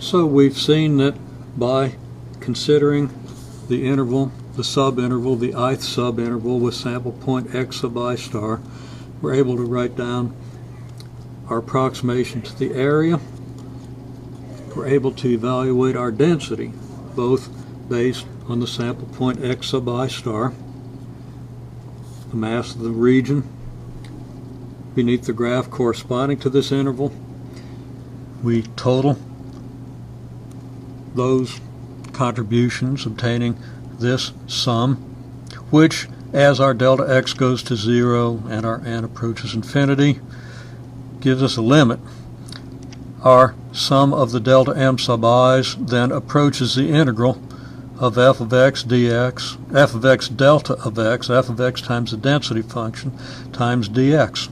So we've seen that by considering the interval, the subinterval, the ith subinterval with sample point x sub I star, we're able to write down our approximation to the area. We're able to evaluate our density, both based on the sample point x sub I star, the mass of the region beneath the graph corresponding to this interval. We total those contributions, obtaining this sum, which, as our delta x goes to 0 and our n approaches infinity, gives us a limit. Our sum of the delta m sub i's then approaches the integral of f of x dx, f of x delta of x, f of x times the density function, times dx.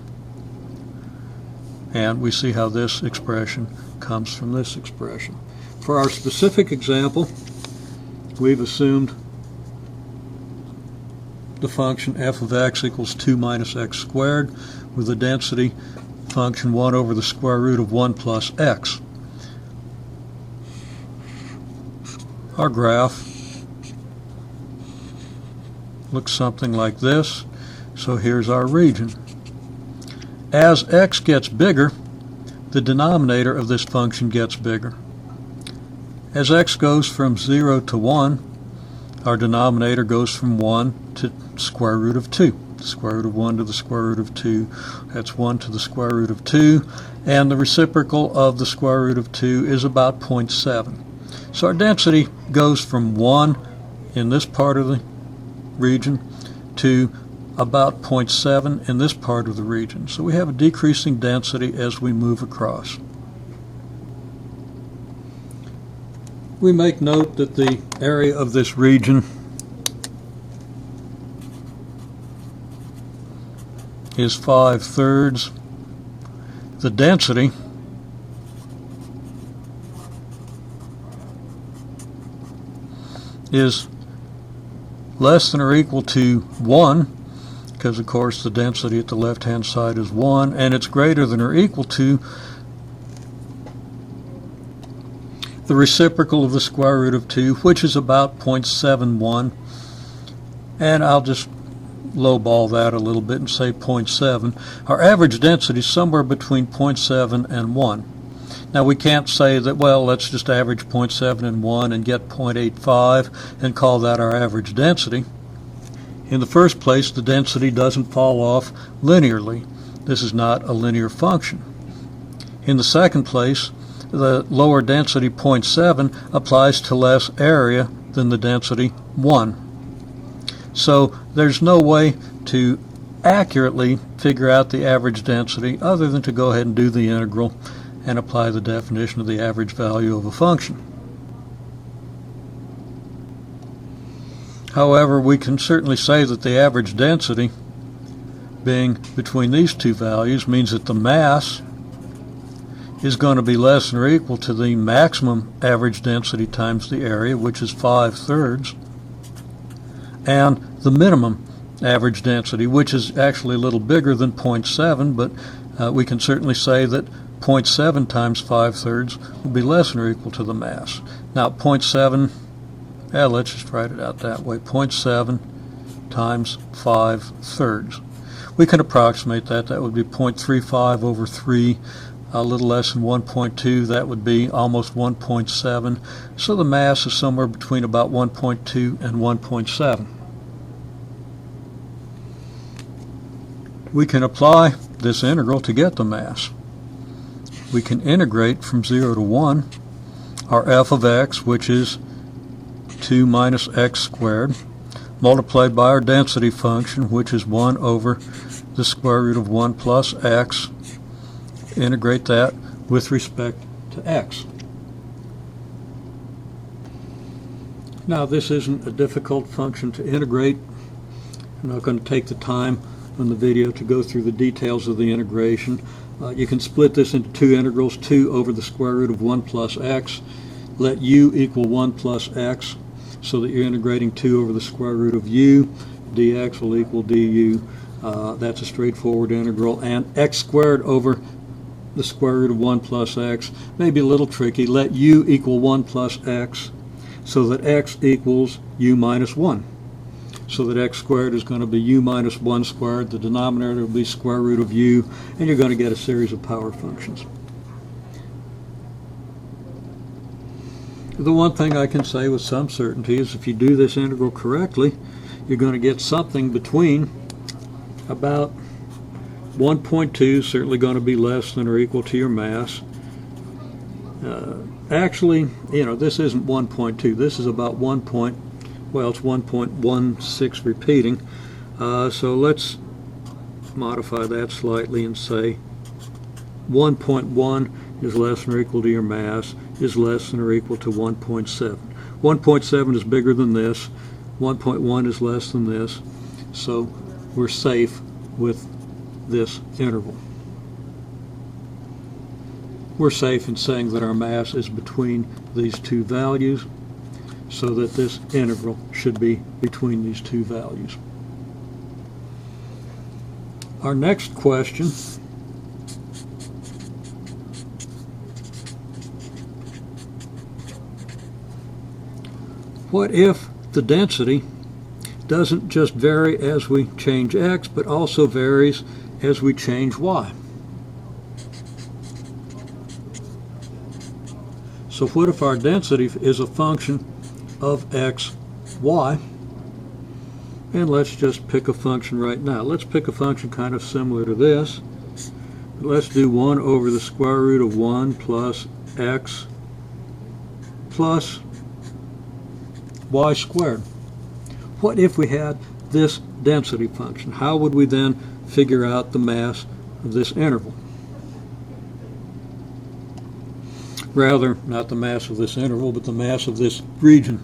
And we see how this expression comes from this expression. For our specific example, we've assumed the function f of x equals 2 minus x squared with the density function 1 over the square root of 1 plus x. Our graph looks something like this. So here's our region. As x gets bigger, the denominator of this function gets bigger. As x goes from 0 to 1, our denominator goes from 1 to square root of 2. The square root of 1 to the square root of 2, that's 1 to the square root of 2, and the reciprocal of the square root of 2 is about 0.7. So our density goes from 1 in this part of the region to about 0.7 in this part of the region. So we have a decreasing density as we move across. We make note that the area of this region is 5/3. The density is less than or equal to 1, because of course the density at the left hand side is 1, and it's greater than or equal to the reciprocal of the square root of 2, which is about 0.71, and I'll just lowball that a little bit and say 0.7. Our average density is somewhere between 0.7 and 1. Now we can't say that, well, let's just average 0.7 and 1 and get 0.85 and call that our average density. In the first place, the density doesn't fall off linearly. This is not a linear function. In the second place, the lower density 0.7 applies to less area than the density 1. So there's no way to accurately figure out the average density other than to go ahead and do the integral and apply the definition of the average value of a function. However, we can certainly say that the average density being between these two values means that the mass is going to be less than or equal to the maximum average density times the area, which is 5/3, and the minimum average density, which is actually a little bigger than 0.7, but we can certainly say that 0.7 times 5/3 will be less than or equal to the mass. Now 0.7, let's just write it out that way, 0.7 times 5/3. We can approximate that. That would be 0.35 over 3, a little less than 1.2. That would be almost 1.7. So the mass is somewhere between about 1.2 and 1.7. We can apply this integral to get the mass. We can integrate from 0 to 1 our f of x, which is 2 minus x squared, multiplied by our density function, which is 1 over the square root of 1 plus x. Integrate that with respect to x. Now this isn't a difficult function to integrate. I'm not going to take the time on the video to go through the details of the integration. You can split this into two integrals, 2 over the square root of 1 plus x. Let u equal 1 plus x, so that you're integrating 2 over the square root of u. dx will equal du. That's a straightforward integral. And x squared over the square root of 1 plus x. Maybe a little tricky. Let u equal 1 plus x so that x equals u minus 1. So that x squared is going to be u minus 1 squared. The denominator will be square root of u, and you're going to get a series of power functions. The one thing I can say with some certainty is if you do this integral correctly, you're going to get something between about 1.2, certainly going to be less than or equal to your mass. Actually, this isn't 1.2. This is about it's 1.16 repeating. So let's modify that slightly and say 1.1 is less than or equal to your mass is less than or equal to 1.7. 1.7 is bigger than this. 1.1 is less than this. So we're safe with this interval. We're safe in saying that our mass is between these two values, so that this integral should be between these two values. Our next question what if the density doesn't just vary as we change x, but also varies as we change y? So what if our density is a function of x, y? And let's just pick a function right now. Let's pick a function kind of similar to this. Let's do 1 over the square root of 1 plus x plus y squared. What if we had this density function? How would we then figure out the mass of this interval? Rather, not the mass of this interval, but the mass of this region.